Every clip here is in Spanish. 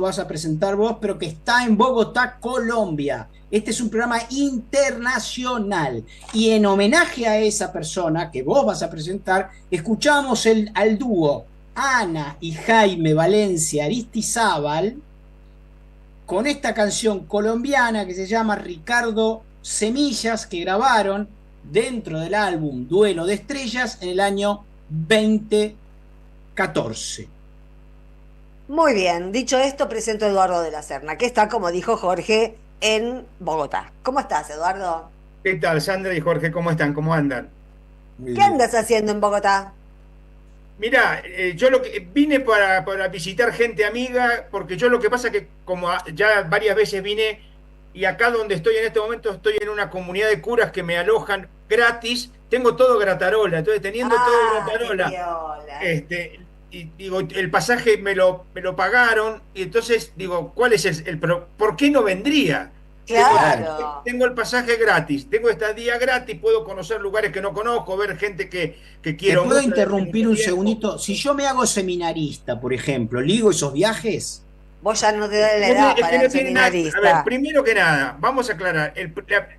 vas a presentar vos, pero que está en Bogotá, Colombia. Este es un programa internacional y en homenaje a esa persona que vos vas a presentar, escuchamos al dúo Ana y Jaime Valencia Aristizábal con esta canción colombiana que se llama Ricardo Semillas, que grabaron dentro del álbum Duelo de Estrellas en el año 2014. Muy bien, dicho esto, presento a Eduardo de la Serna, que está, como dijo Jorge, en Bogotá. ¿Cómo estás, Eduardo? ¿Qué tal, Sandra y Jorge? ¿Cómo están? ¿Cómo andan? Muy ¿Qué bien. andas haciendo en Bogotá? Mirá, yo lo que vine para visitar gente amiga, porque yo lo que pasa que como ya varias veces vine y acá donde estoy en este momento estoy en una comunidad de curas que me alojan gratis, tengo todo gratarola, entonces teniendo todo Ah, qué gratarola, piola. y digo, el pasaje me lo pagaron y entonces digo, ¿cuál es por qué no vendría? Tengo, Claro. Claro. tengo el pasaje gratis, tengo estadía gratis, puedo conocer lugares que no conozco, ver gente que ¿Te quiero puedo mucho desde hace interrumpir mucho un tiempo. segundito? Si yo me hago seminarista, por ejemplo, ¿ligo esos viajes? Vos ya no te da la edad Es que para no el tiene nada. A ver, seminarista. primero que nada, vamos a aclarar.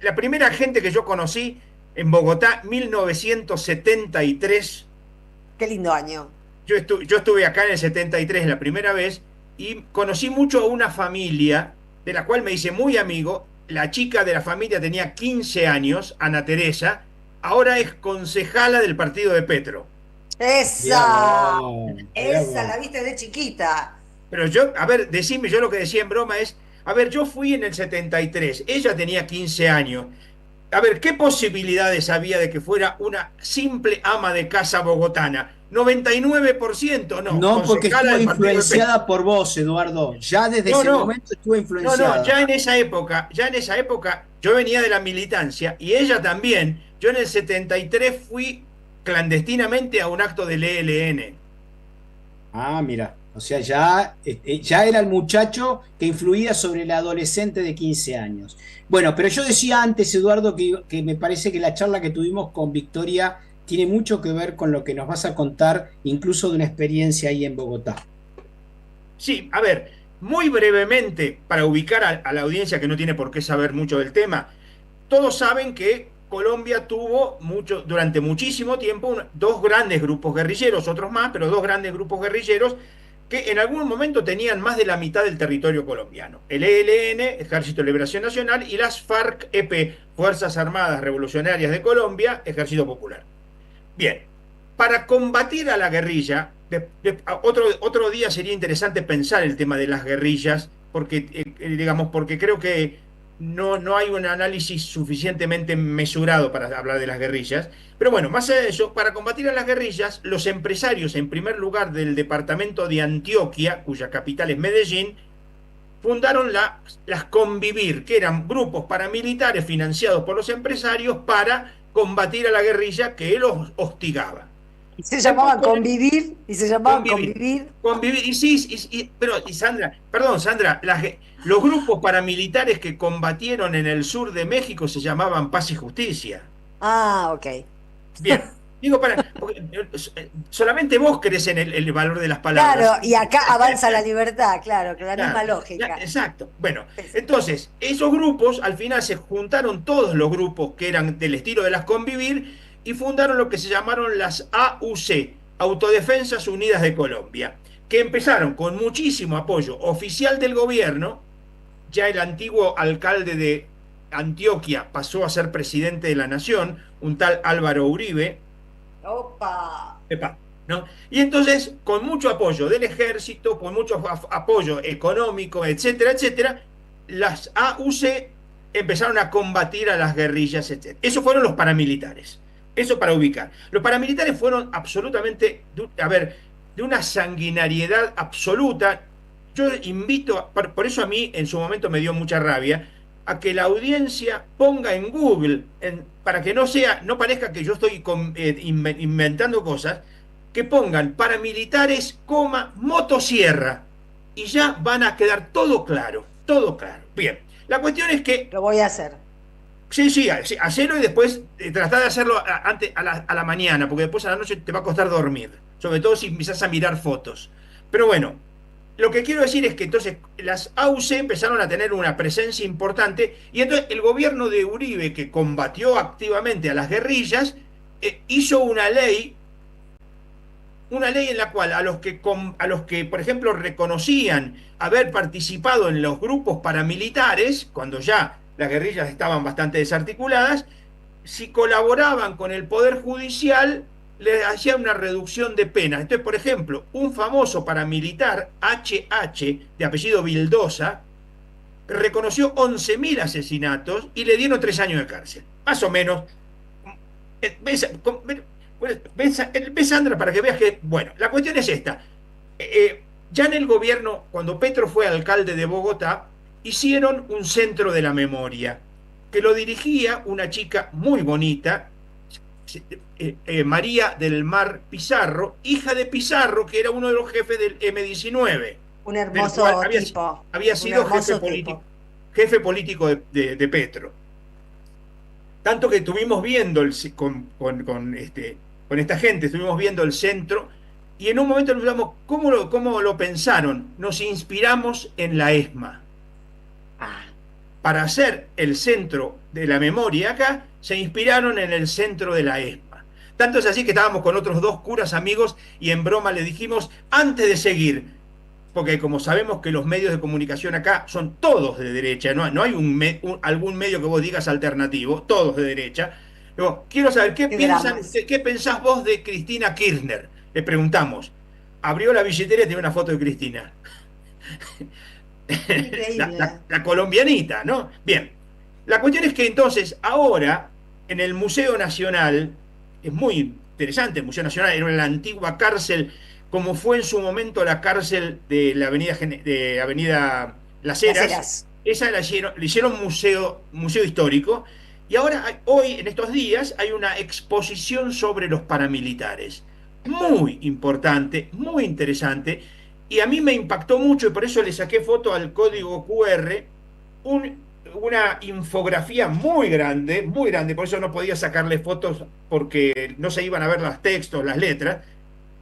La primera gente que yo conocí en Bogotá, 1973, Qué lindo año. yo estuve acá en el 73 la primera vez y conocí mucho a una familia de la cual me hice muy amigo. La chica de la familia tenía 15 años, Ana Teresa, ahora es concejala del partido de Petro. Mirá Esa, vos, mirá esa vos. la viste de chiquita. Pero yo, a ver, decime, yo lo que decía en broma es, a ver, yo fui en el 73, ella tenía 15 años. A ver, ¿qué posibilidades había de que fuera una simple ama de casa bogotana? 99% no, No, porque concejala estuvo del partido de Petro. influenciada por vos, Eduardo. Ya desde No, ese no, momento estuvo no, no, influenciada. ya en esa época, yo venía de la militancia y ella también. Yo en el 73 fui clandestinamente a un acto del ELN. Ah, mira. O sea, ya era el muchacho que influía sobre el adolescente de 15 años. Bueno, pero yo decía antes, Eduardo, que me parece que la charla que tuvimos con Victoria tiene mucho que ver con lo que nos vas a contar, incluso de una experiencia ahí en Bogotá. Sí, a ver, muy brevemente, para ubicar a la audiencia que no tiene por qué saber mucho del tema, todos saben que Colombia tuvo durante muchísimo tiempo dos grandes grupos guerrilleros, otros más, pero dos grandes grupos guerrilleros que en algún momento tenían más de la mitad del territorio colombiano. El ELN, Ejército de Liberación Nacional, y las FARC-EP, Fuerzas Armadas Revolucionarias de Colombia, Ejército Popular. Bien, para combatir a la guerrilla, otro día sería interesante pensar el tema de las guerrillas, porque, digamos, porque creo que no hay un análisis suficientemente mesurado para hablar de las guerrillas. Pero bueno, más allá de eso, para combatir a las guerrillas, los empresarios, en primer lugar del departamento de Antioquia, cuya capital es Medellín, fundaron las Convivir, que eran grupos paramilitares financiados por los empresarios para combatir a la guerrilla que él hostigaba. Y se Después llamaban Convivir, y se llamaban convivir, Convivir. convivir, y sí, pero y Sandra, perdón, Sandra, los grupos paramilitares que combatieron en el sur de México se llamaban Paz y Justicia. Ah, ok. Bien, digo porque solamente vos crees en el valor de las palabras. Claro, y acá avanza la libertad, claro, con la misma Claro, lógica. exacto. Bueno, entonces, esos grupos, al final se juntaron todos los grupos que eran del estilo de las Convivir y fundaron lo que se llamaron las AUC, Autodefensas Unidas de Colombia, que empezaron con muchísimo apoyo oficial del gobierno. Ya el antiguo alcalde de Antioquia pasó a ser presidente de la nación, un tal Álvaro Uribe. Opa. Epa, ¿no? Y entonces, con mucho apoyo del ejército, con mucho apoyo económico, etcétera, etcétera, las AUC empezaron a combatir a las guerrillas, etcétera. Esos fueron los paramilitares. Eso para ubicar. Los paramilitares fueron absolutamente, a ver, de una sanguinariedad absoluta. Yo invito, por eso a mí en su momento me dio mucha rabia, a que la audiencia ponga en Google, para que no parezca que yo estoy inventando cosas, que pongan paramilitares, motosierra, y ya van a quedar todo claro, todo claro. Bien, la cuestión es que, Lo voy a hacer. sí, sí, hacelo y después tratá de hacerlo antes, a la mañana, porque después a la noche te va a costar dormir, sobre todo si empiezas a mirar fotos. Pero bueno, lo que quiero decir es que entonces las AUC empezaron a tener una presencia importante y entonces el gobierno de Uribe, que combatió activamente a las guerrillas, hizo una ley en la cual a los que, por ejemplo, reconocían haber participado en los grupos paramilitares, cuando ya las guerrillas estaban bastante desarticuladas, si colaboraban con el Poder Judicial, le hacían una reducción de penas. Entonces, por ejemplo, un famoso paramilitar, HH, de apellido Vildosa, reconoció 11.000 asesinatos y le dieron 3 años de cárcel. Más o menos. ¿Ves, Sandra, para que veas que, bueno, la cuestión es esta. Ya en el gobierno, cuando Petro fue alcalde de Bogotá, hicieron un centro de la memoria, que lo dirigía una chica muy bonita, María del Mar Pizarro, hija de Pizarro, que era uno de los jefes del M-19. Un hermoso tipo. Había sido jefe político de Petro. Tanto que estuvimos viendo con esta gente, estuvimos viendo el centro, y en un momento nos preguntamos, ¿cómo lo pensaron? Nos inspiramos en la ESMA. Para hacer el centro de la memoria acá, se inspiraron en el centro de la ESMA. Tanto es así que estábamos con otros 2 curas amigos y en broma le dijimos, antes de seguir, porque como sabemos que los medios de comunicación acá son todos de derecha, no hay algún medio que vos digas alternativo, todos de derecha. Luego, quiero saber, ¿qué pensás vos de Cristina Kirchner? Le preguntamos. Abrió la billetera y tiene una foto de Cristina. La colombianita, ¿no? Bien. La cuestión es que entonces, ahora, en el Museo Nacional, es muy interesante, el Museo Nacional era la antigua cárcel, como fue en su momento la cárcel de la avenida Las Heras. Esa le hicieron museo histórico, y ahora, hoy, en estos días, hay una exposición sobre los paramilitares. Muy importante, muy interesante, y a mí me impactó mucho, y por eso le saqué foto al código QR, una infografía muy grande, por eso no podía sacarle fotos porque no se iban a ver los textos, las letras,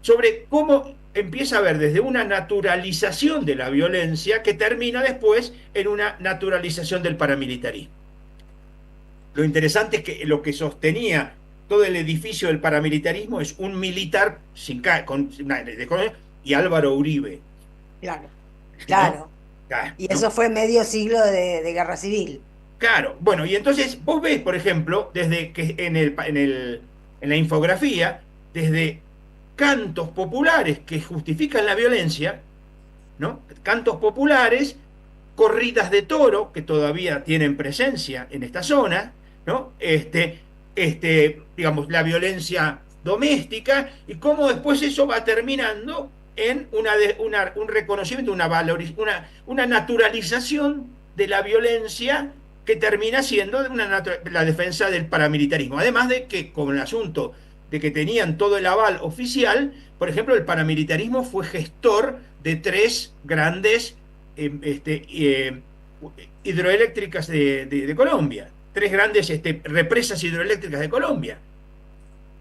sobre cómo empieza a haber desde una naturalización de la violencia que termina después en una naturalización del paramilitarismo. Lo interesante es que lo que sostenía todo el edificio del paramilitarismo es un militar y Álvaro Uribe. Claro. ¿No? Y eso fue medio siglo de guerra civil. Claro, bueno, y entonces vos ves, por ejemplo, desde que en la infografía, desde cantos populares que justifican la violencia, ¿no? Cantos populares, corridas de toro, que todavía tienen presencia en esta zona, ¿no? Digamos, la violencia doméstica, y cómo después eso va terminando en un reconocimiento, una naturalización de la violencia que termina siendo la defensa del paramilitarismo. Además de que, con el asunto de que tenían todo el aval oficial, por ejemplo, el paramilitarismo fue gestor de 3 grandes hidroeléctricas de Colombia, 3 grandes represas hidroeléctricas de Colombia.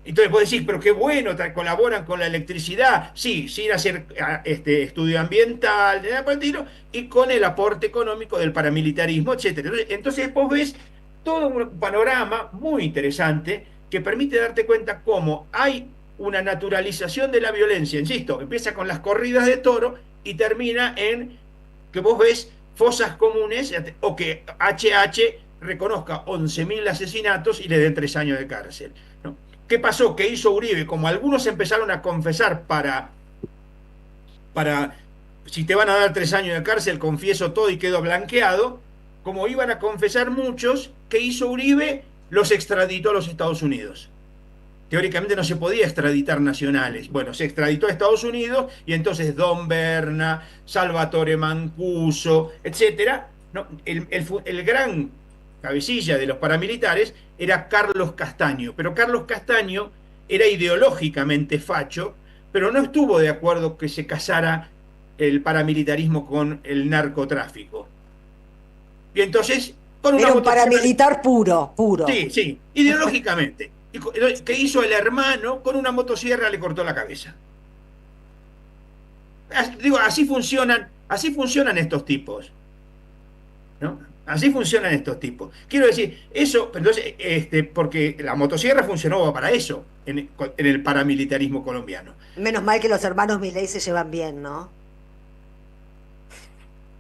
Entonces vos decís, pero qué bueno, colaboran con la electricidad, sí, sin hacer estudio ambiental, y con el aporte económico del paramilitarismo, etc. Entonces vos ves todo un panorama muy interesante que permite darte cuenta cómo hay una naturalización de la violencia, insisto, empieza con las corridas de toro y termina en que vos ves fosas comunes, o que HH reconozca 11.000 asesinatos y le den 3 años de cárcel, ¿no? ¿Qué pasó? ¿Qué hizo Uribe? Como algunos empezaron a confesar para si te van a dar 3 años de cárcel, confieso todo y quedo blanqueado, como iban a confesar muchos, ¿qué hizo Uribe? Los extraditó a los Estados Unidos. Teóricamente no se podía extraditar nacionales. Bueno, se extraditó a Estados Unidos y entonces Don Berna, Salvatore Mancuso, etcétera, ¿no? El gran cabecilla de los paramilitares era Carlos Castaño, pero Carlos Castaño era ideológicamente facho, pero no estuvo de acuerdo que se casara el paramilitarismo con el narcotráfico. Y entonces, era un paramilitar puro. Sí, ideológicamente. ¿Qué hizo el hermano? Con una motosierra le cortó la cabeza. Digo, así funcionan estos tipos, ¿no? Así funcionan estos tipos. Quiero decir, eso, entonces, porque la motosierra funcionó para eso en el paramilitarismo colombiano. Menos mal que los hermanos Milei se llevan bien, ¿no?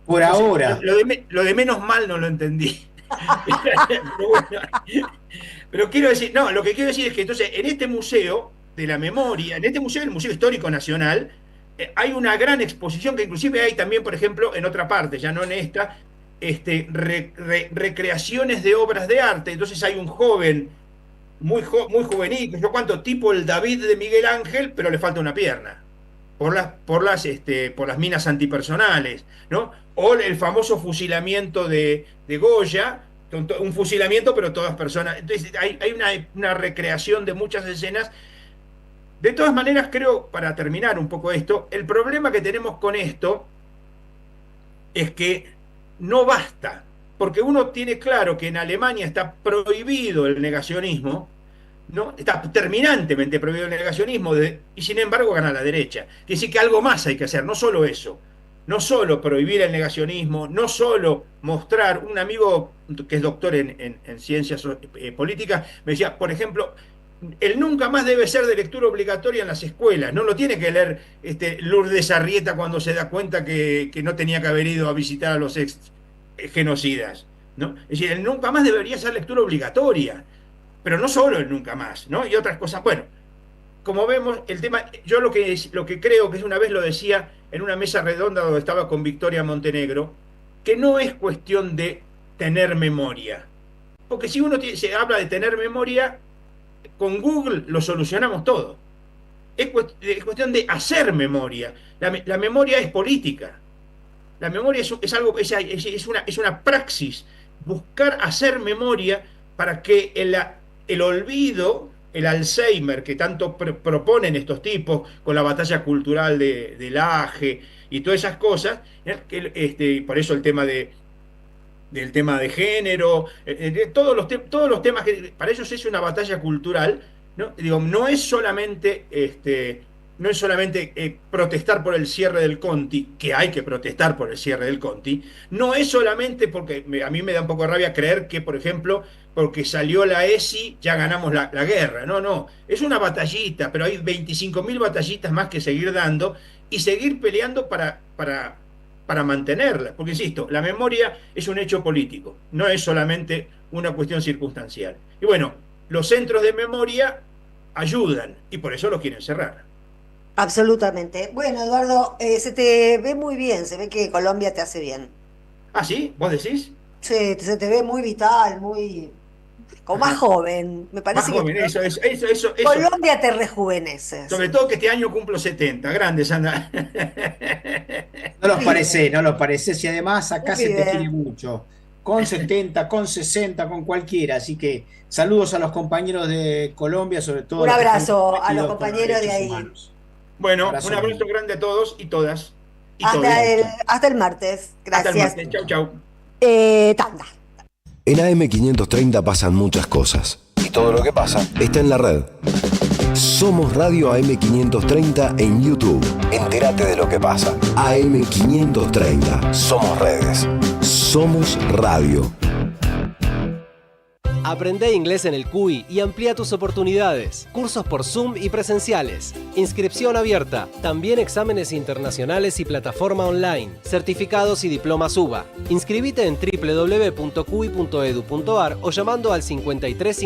Por O sea, ahora. lo de menos mal no lo entendí. Pero bueno, pero quiero decir, no, lo que quiero decir es que entonces en este museo de la memoria, en este museo, el Museo Histórico Nacional, hay una gran exposición que inclusive hay también, por ejemplo, en otra parte, ya no en esta, recreaciones de obras de arte. Entonces hay un joven muy juvenil, que yo cuánto, tipo el David de Miguel Ángel, pero le falta una pierna por las minas antipersonales, ¿no? O el famoso fusilamiento de Goya, un fusilamiento, pero todas personas. Entonces, hay una recreación de muchas escenas. De todas maneras, creo, para terminar un poco esto, el problema que tenemos con esto es que no basta, porque uno tiene claro que en Alemania está prohibido el negacionismo, ¿no? Está terminantemente prohibido el negacionismo, y sin embargo gana la derecha. Quiere decir que algo más hay que hacer, no solo eso, no solo prohibir el negacionismo, no solo mostrar. Un amigo que es doctor en ciencias políticas me decía, por ejemplo, el nunca más debe ser de lectura obligatoria en las escuelas, no lo tiene que leer Lourdes Arrieta cuando se da cuenta que no tenía que haber ido a visitar a los ex genocidas, ¿no? Es decir, el nunca más debería ser lectura obligatoria, pero no solo el nunca más, ¿no? Y otras cosas. Bueno, como vemos, el tema, yo lo que creo que una vez lo decía en una mesa redonda donde estaba con Victoria Montenegro, que no es cuestión de tener memoria. Porque si uno se habla de tener memoria, con Google lo solucionamos todo. Es cuestión de hacer memoria. La memoria es política. La memoria es algo, es una praxis. Buscar hacer memoria para que el olvido, el Alzheimer que tanto proponen estos tipos con la batalla cultural del Aje y todas esas cosas, por eso el tema del tema de género, todos los temas que para ellos es una batalla cultural, ¿no? Digo, no es solamente protestar por el cierre del Conti, que hay que protestar por el cierre del Conti, no es solamente porque a mí me da un poco de rabia creer que, por ejemplo, porque salió la ESI ya ganamos la guerra. No, es una batallita, pero hay 25.000 batallitas más que seguir dando y seguir peleando para mantenerla. Porque, insisto, la memoria es un hecho político, no es solamente una cuestión circunstancial. Y bueno, los centros de memoria ayudan y por eso los quieren cerrar. Absolutamente. Bueno, Eduardo, se te ve muy bien, se ve que Colombia te hace bien. ¿Ah, sí? ¿Vos decís? Se te ve muy vital, muy... como más Ajá. joven. Me Más parece que joven, eso. Colombia te rejuvenece. Sobre todo que este año cumplo 70. Grande, Sandra. No los pareces, y además acá Muy se te bien. quiere mucho. Con 70, con 60, con cualquiera. Así que saludos a los compañeros de Colombia, sobre todo Un los que están abrazo a los comprometidos con los compañeros de derechos ahí. humanos. Bueno, Abrazo un abrazo grande. grande a todos y todas. Y todos. Hasta el martes. Hasta el Gracias. martes. Chau, chau. Tanda. En AM530 pasan muchas cosas y todo lo que pasa está en la red. Somos Radio AM530 en YouTube. Entérate de lo que pasa. AM530. Somos redes. Somos radio. Aprende inglés en el CUI y amplía tus oportunidades. Cursos por Zoom y presenciales. Inscripción abierta. También exámenes internacionales y plataforma online. Certificados y diplomas UBA. Inscribite en www.cui.edu.ar o llamando al 53